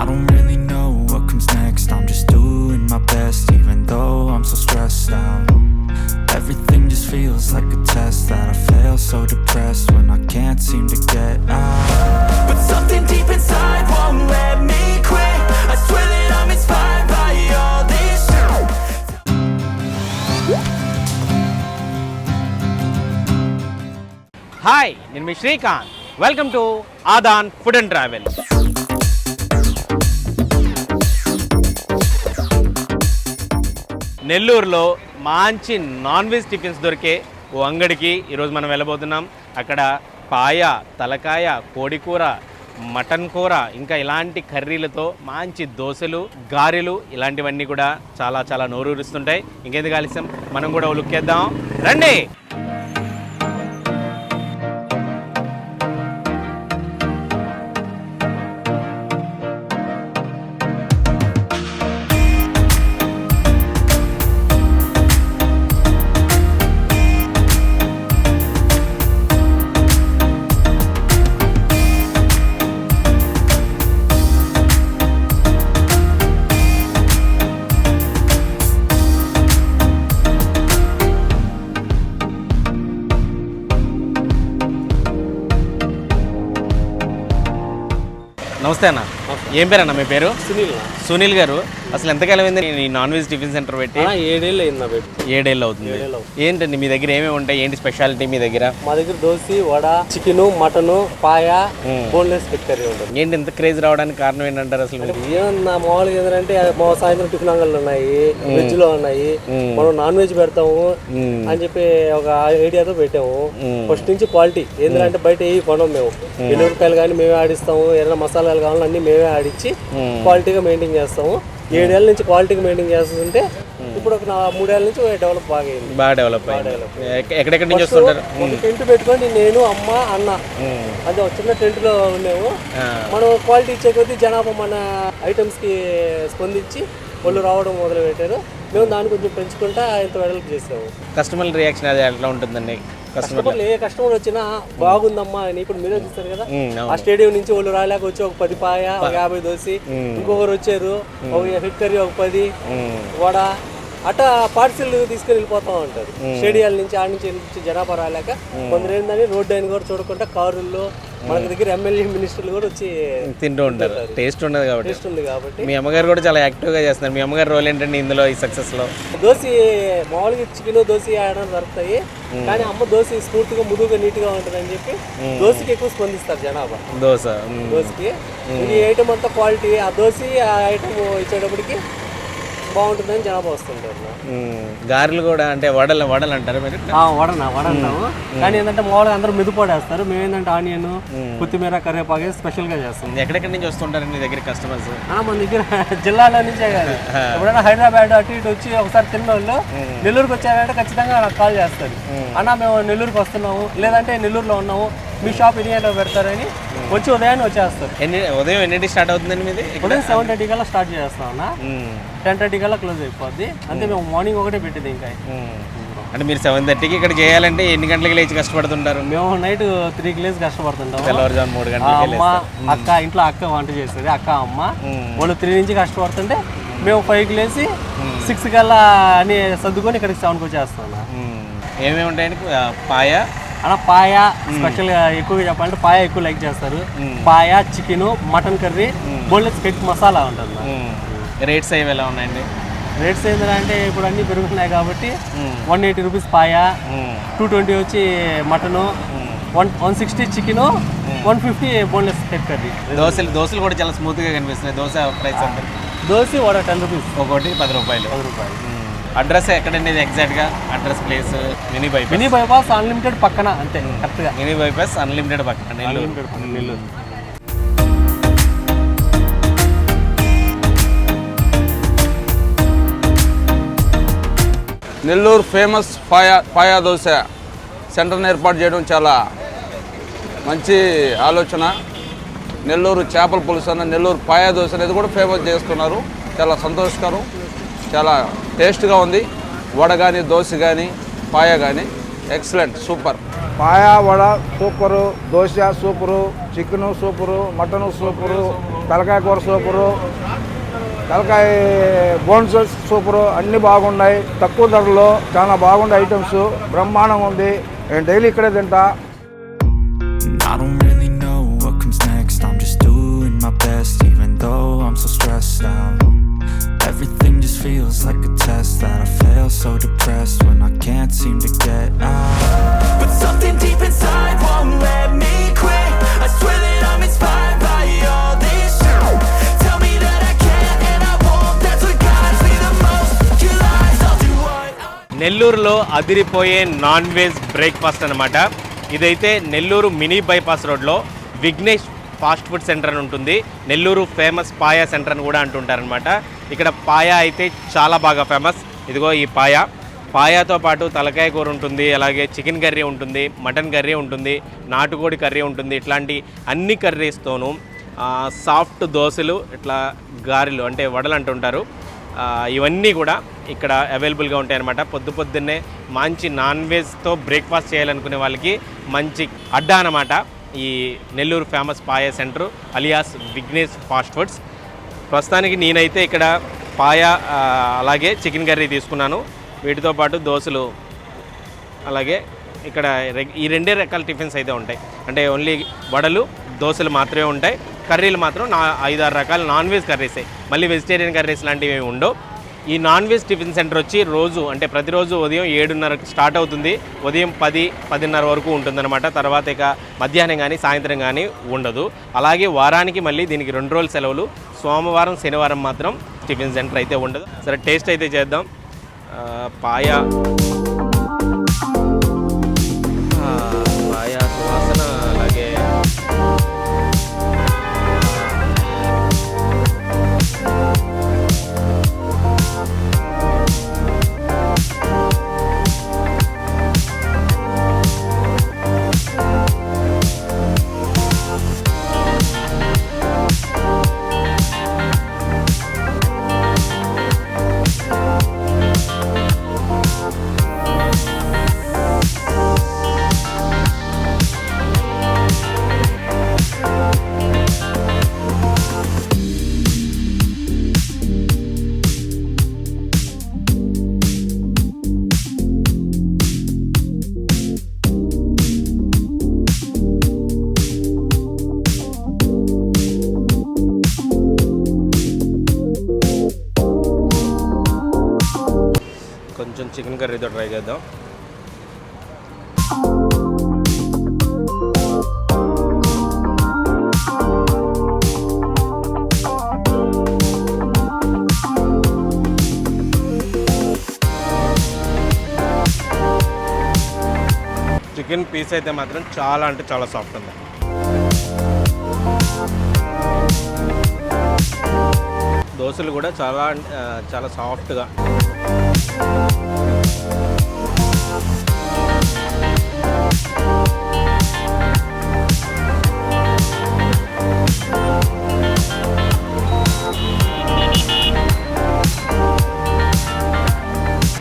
I don't really know what comes next. I'm just doing my best, even though I'm so stressed out. Everything just feels like a test that I fail, so depressed when I can't seem to get out. But something deep inside won't let me quit. I swear that I'm inspired by all this shit. Hi, నేను మీ Srikanth. Welcome to Aadan food and travel. నెల్లూరులో మంచి non veg tiffins దొరికే ఓ అంగడికి ఈరోజు మనం వెళ్ళబోతున్నాం. అక్కడ పాయ, తలకాయ, కోడికూర, మటన్ కూర, ఇంకా ఇలాంటి కర్రీలతో మంచి దోశలు, గారెలు ఇలాంటివన్నీ కూడా చాలా చాలా నోరూరుస్తుంటాయి. ఇంకెందుకు ఆలస్యం, మనం కూడా ఓ లుక్ వేద్దాం రండి. నమస్తే అన్న, ఏం పేరు అన్న మీ పేరు? సునీల్ గారు. అసలు ఎంతకాలం అయింది ఈ నాన్ వెజ్ టిఫిన్ సెంటర్ పెట్టి? 7 ఏళ్ళు అయిందా పెట్టి. 7 ఏళ్ళు అవుతుంది. ఏంటండి మీ దగ్గర ఏమేమి ఉంటాయి, ఏంటి స్పెషాలిటీ మీ దగ్గర? మా దగ్గర దోశ, వడ, చికెన్, మటన్, పాయ, బోన్లెస్ పెట్ కర్రీ ఉంటుంది. ఏంటి ఎంత క్రేజ్ రావడానికి కారణం ఏంటంటారు అసలు? ఏమన్నా మామూలుగా ఏంటంటే సాయంత్రం టిఫిన్ అంగళ్ళు ఉన్నాయి, వెజ్ లో ఉన్నాయి, మనం నాన్ వెజ్ పెడతాము అని చెప్పి ఒక ఐడియాతో పెట్టాము. ఫస్ట్ నుంచి క్వాలిటీ ఏంటంటే బయట ఏ కొనం మేము రూపాయలు కానీ మేమే ఆడిస్తాము, ఏదైనా మసాలాలు కావాలని అన్ని మేమే ఆడిచ్చి క్వాలిటీగా మెయింటైన్ చేస్తాము. 7 ఏళ్ళ నుంచి క్వాలిటీగా మెయింటైన్ చేస్తుంటే ఇప్పుడు ఒక 3 ఏళ్ళ నుంచి డెవలప్ బాగా డెవలప్ ఎక్కడెక్కడి నుంచి వస్తుంటారు? టెంట్ పెట్టుకొని నేను, అమ్మ, అన్న అదే ఒక చిన్న టెంట్ లో ఉన్నాము. మనం క్వాలిటీ ఇచ్చే కొద్దీ జనాభా మన ఐటమ్స్ కి స్పందించి వాళ్ళు రావడం మొదలు పెట్టారు. మేము దాన్ని కొంచెం పెంచుకుంటా ఇంత డెవలప్ చేసాము. కస్టమర్ రియాక్షన్ అది ఎట్లా ఉంటుందండి? కస్టమర్లు ఏ కస్టమర్ వచ్చినా బాగుందమ్మా అని ఇప్పుడు మీరే చూస్తారు కదా, ఆ స్టేడియం నుంచి వాళ్ళు రాలేక వచ్చి ఒక 10 పాయ, ఒక 50 దోశ, ఇంకొకరు వచ్చారు ఒక హిట్ కర్రీ, ఒక 10 వడ, అట్టా పార్సిల్ తీసుకుని వెళ్ళిపోతా ఉంటారు. స్టేడియాల నుంచి ఆడ నుంచి జనాభా రాలేక కొందరు ఏంటని రోడ్డు అయిన కూడా చూడకుండా కారుల్లో మన దగ్గర ఎమ్మెల్యే మినిస్టర్లు కూడా వచ్చి తింటూ ఉంటారు. టేస్ట్ ఉండదు కాబట్టి. టేస్ట్ ఉంది కాబట్టి మీ అమ్మగారు కూడా చాలా యాక్టివ్గా చేస్తున్నారు. మీ అమ్మగారు రోల్ ఏంటంటే ఇందులో ఈ సక్సెస్ లో? దోశ మామూలుగా చికెన్ దోశ ఆడడం దొరుకుతాయి, కానీ అమ్మ దోశ స్ఫూర్తిగా ముదుగా నీట్ గా ఉంటుంది అని చెప్పి దోశకి ఎక్కువ స్పందిస్తారు జనాభా. దోశకి ఈ ఐటమ్ అంతా క్వాలిటీ, ఆ దోశ ఆ ఐటమ్ ఇచ్చేటప్పటికి బాగుంటుందని జనాభా వస్తుంటారు. గారెలు కూడా అంటే వడలు అంటారు మీరు? వడ అంటాము, కానీ ఏంటంటే మామూలుగా అందరూ మెదుపడేస్తారు. మేము ఏంటంటే ఆనియన్, కొత్తిమీర, కరివేపాకు స్పెషల్ గా చేస్తాం. ఎక్కడెక్కడి నుంచి వస్తుంటారు మీ దగ్గర కస్టమర్స్? మన దగ్గర జిల్లాల నుంచే కాదు, ఎప్పుడైనా హైదరాబాద్ అటు ఇటు వచ్చి ఒకసారి తిన్న వాళ్ళు నెల్లూరుకి వచ్చారంటే ఖచ్చితంగా నాకు కాల్ చేస్తారు, అన్న మేము నెల్లూరుకి వస్తున్నాము, లేదంటే నెల్లూరులో ఉన్నాము, మీ షాప్ ఎన్ని గంటలకు పెడతారని వచ్చి ఉదయాన్నే వచ్చేస్తారు. ఉదయం ఎన్నింటి స్టార్ట్ అవుతుందండి మీది? ఉదయం 7:30 కల్లా స్టార్ట్ చేస్తాం అన్న, 10:30 కల్లా క్లోజ్ అయిపోద్ది. అంతే, మేము మార్నింగ్ ఒకటే పెట్టేది. ఇంకా అంటే మీరు 7:30కి ఇక్కడ చేయాలంటే ఎన్ని గంటలకి లేచి కష్టపడుతుంటారు? మేము నైట్ 3కి లేచి కష్టపడుతుంటాం. తెల్లవారుజాము 3 గంటలకి. అమ్మ, అక్క ఇంట్లో అక్క వంట చేస్తుంది, అక్క అమ్మ వాళ్ళు 3 నుంచి కష్టపడుతుంటే మేము 5కి లేచి 6 కల్లా అని సర్దుకొని ఇక్కడికి 7కి వచ్చేస్తాం. ఏమేమి ఉంటాయండి? పాయ అలా పాయ స్పెషల్గా ఎక్కువగా చెప్పాలంటే పాయ ఎక్కువ లైక్ చేస్తారు. పాయ, చికెన్, మటన్ కర్రీ, బోన్లెస్ పెట్ మసాలా ఉంటుంది. రేట్స్ అవి ఎలా ఉన్నాయండి? రేట్స్ ఏంటంటే ఇప్పుడు అన్నీ పెరుగుతున్నాయి కాబట్టి 180 రూపీస్ పాయ, 220 వచ్చి మటను, 160 చికెన్, 150 బోన్లెస్ పెట్ కర్రీ. దోశలు కూడా చాలా స్మూత్గా కనిపిస్తున్నాయి. దోశ ప్రైస్ ఎంత? దోశ వడ 10 రూపీస్, ఒకటి 10 రూపాయలు. అడ్రస్ ఎక్కడండి ఎగ్జాక్ట్గా? Address place mini bypass unlimited పక్కన, అంతే కరెక్ట్గా. మినీ బైపాస్ అన్లిమిటెడ్ పక్కన నెల్లూరు. నెల్లూరు ఫేమస్ పాయా దోశ సెంటర్ని ఏర్పాటు చేయడం చాలా మంచి ఆలోచన. నెల్లూరు చేపల పులుసు అన్న నెల్లూరు పాయా దోశ అనేది కూడా ఫేమస్ చేస్తున్నారు. చాలా సంతోషకరం, చాలా టేస్ట్గా ఉంది. వడ కానీ, దోశ కానీ, పాయ కానీ excellent, super. Paya vada super, dosa super, chicken super, mutton super, తలకాయ కూర సూపరు, తలకాయ బోన్స్ సూపరు, అన్నీ బాగున్నాయి. తక్కువ ధరలో చాలా బాగుండే ఐటమ్స్, బ్రహ్మాండంగా ఉంది. నేను డైలీ ఇక్కడే తింటా. I don't really know what comes next. I'm just doing my best, even though I'm so stressed out. Everything just feels like a test that I fail, so depressed when I can't seem to get out. But something deep inside won't let me quit. I swear that I'm inspired by all this shit. Tell me that I can't and I won't. That's what guides me the most. Your lies, I'll do what I... నెల్లూరులో అదిరిపోయే non veg breakfast అనమాట. ఇదైతే Nellore mini bypass రోడ్లో Vignesh fast food centre అని ఉంటుంది. Nellore famous paya centre అని కూడా అంటుంటారనమాట. ఇక్కడ పాయా అయితే చాలా బాగా ఫేమస్. ఇదిగో ఈ పాయాతో పాటు తలకాయ కూర ఉంటుంది, అలాగే చికెన్ కర్రీ ఉంటుంది, మటన్ కర్రీ ఉంటుంది, నాటుకోడి కర్రీ ఉంటుంది. ఇట్లాంటి అన్ని కర్రీస్తోనూ సాఫ్ట్ దోశలు, ఇట్లా గారెలు అంటే వడలు అంటుంటారు, ఇవన్నీ కూడా ఇక్కడ అవైలబుల్గా ఉంటాయి అన్నమాట. పొద్దున్నే మంచి నాన్ వెజ్తో బ్రేక్ఫాస్ట్ చేయాలనుకునే వాళ్ళకి మంచి అడ్డా అన్నమాట ఈ Nellore famous paya centre alias Vignesh fast foods. ప్రస్తుతానికి నేనైతే ఇక్కడ పాయా అలాగే చికెన్ కర్రీ తీసుకున్నాను. వీటితో పాటు దోశలు, అలాగే ఇక్కడ ఈ రెండే రకాల టిఫిన్స్ అయితే ఉంటాయి. అంటే ఓన్లీ వడలు దోశలు మాత్రమే ఉంటాయి. కర్రీలు మాత్రం 5-6 రకాల నాన్ వెజ్ కర్రీసే, మళ్ళీ వెజిటేరియన్ కర్రీస్ లాంటివి ఏమి ఉండవు. ఈ నాన్ వెజ్ టిఫిన్ సెంటర్ వచ్చి ప్రతిరోజు ఉదయం 7:30కి స్టార్ట్ అవుతుంది, ఉదయం 10-10:30 వరకు ఉంటుందన్నమాట. తర్వాత ఇక మధ్యాహ్నం కానీ సాయంత్రం కానీ ఉండదు. అలాగే వారానికి మళ్ళీ దీనికి 2 రోజులు సెలవులు, సోమవారం శనివారం మాత్రం టిఫిన్ సెంటర్ అయితే ఉండదు. సరే టేస్ట్ అయితే చేద్దాం. పాయా సువాసన, అలాగే కొంచెం చికెన్ కర్రీతో ట్రై చేద్దాం. చికెన్ పీస్ అయితే మాత్రం చాలా అంటే చాలా సాఫ్ట్ ఉంది. దోశలు కూడా చాలా సాఫ్ట్గా.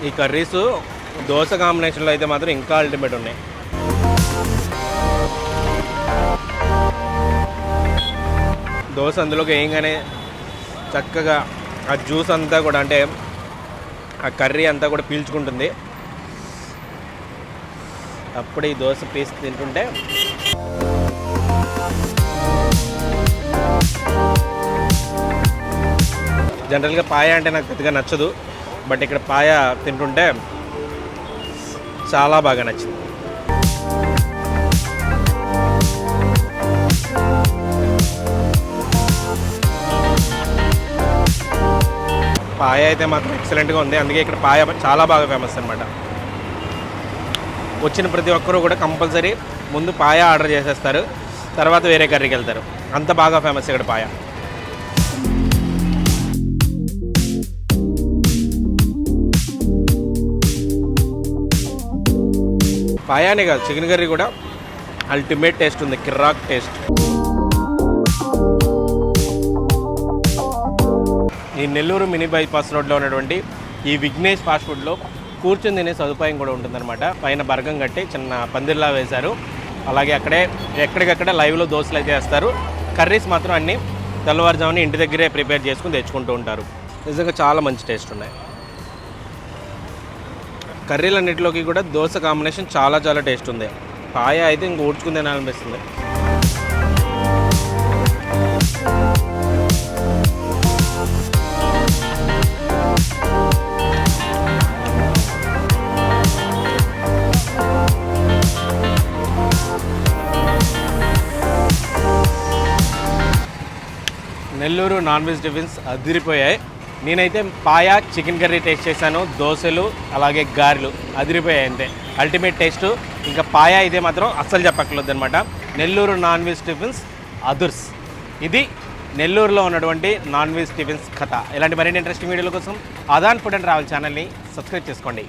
ఈ కర్రీస్ దోశ కాంబినేషన్లో అయితే మాత్రం ఇంకా అల్టిమేట్ ఉన్నాయి. దోశ అందులోకి వేయగానే చక్కగా ఆ జ్యూస్ అంతా కూడా, అంటే ఆ కర్రీ అంతా కూడా పీల్చుకుంటుంది. అప్పుడు ఈ దోశ పీస్ తింటుంటే జనరల్గా పాయ అంటే నాకు పెద్దగా నచ్చదు, బట్ ఇక్కడ పాయ తింటుంటే చాలా బాగా నచ్చింది. పాయ అయితే మాత్రం ఎక్సలెంట్గా ఉంది. అందుకే ఇక్కడ పాయ చాలా బాగా ఫేమస్ అనమాట. వచ్చిన ప్రతి ఒక్కరూ కూడా కంపల్సరీ ముందు పాయ ఆర్డర్ చేసేస్తారు, తర్వాత వేరే కర్రీకి వెళ్తారు. అంత బాగా ఫేమస్ ఇక్కడ పాయ. పాయానే కాదు, చికెన్ కర్రీ కూడా అల్టిమేట్ టేస్ట్ ఉంది, కిర్రాక్ టేస్ట్. ఈ నెల్లూరు మినీ బైపాస్ రోడ్లో ఉన్నటువంటి ఈ విఘ్నేష్ ఫాస్ట్ ఫుడ్లో కూర్చుని తినే సదుపాయం కూడా ఉంటుందన్నమాట. పైన బరగం కట్టి చిన్న పందిర్లా వేశారు. అలాగే అక్కడే ఎక్కడికక్కడ లైవ్లో దోశలు అయితే వేస్తారు. కర్రీస్ మాత్రం అన్నీ తెల్లవారుజామున ఇంటి దగ్గరే ప్రిపేర్ చేసుకుని తెచ్చుకుంటూ ఉంటారు. నిజంగా చాలా మంచి టేస్ట్ ఉన్నాయి. కర్రీలన్నింటిలోకి కూడా దోశ కాంబినేషన్ చాలా చాలా టేస్ట్ ఉంది. పాయ అయితే ఇంక ఊడ్చుకుని తినాలనిపిస్తుంది. నెల్లూరు నాన్ వెజ్ టిఫిన్స్ అదిరిపోయాయి. నేనైతే పాయా చికెన్ కర్రీ టేస్ట్ చేశాను. దోశలు అలాగే గారెలు అదిరిపోయాయి అంతే. Ultimate taste. ఇంకా పాయా ఇదే మాత్రం అస్సలు చెప్పక్కర్లేదు అనమాట. నెల్లూరు నాన్ వెజ్ టిఫిన్స్ అదుర్స్. ఇది నెల్లూరులో ఉన్నటువంటి నాన్ వెజ్ టిఫిన్స్ కథ. ఇలాంటి మరిన్ని ఇంట్రెస్టింగ్ వీడియోల కోసం ఆదాన్ ఫుడ్ అండ్ ట్రావెల్ ఛానల్ని సబ్స్క్రైబ్ చేసుకోండి.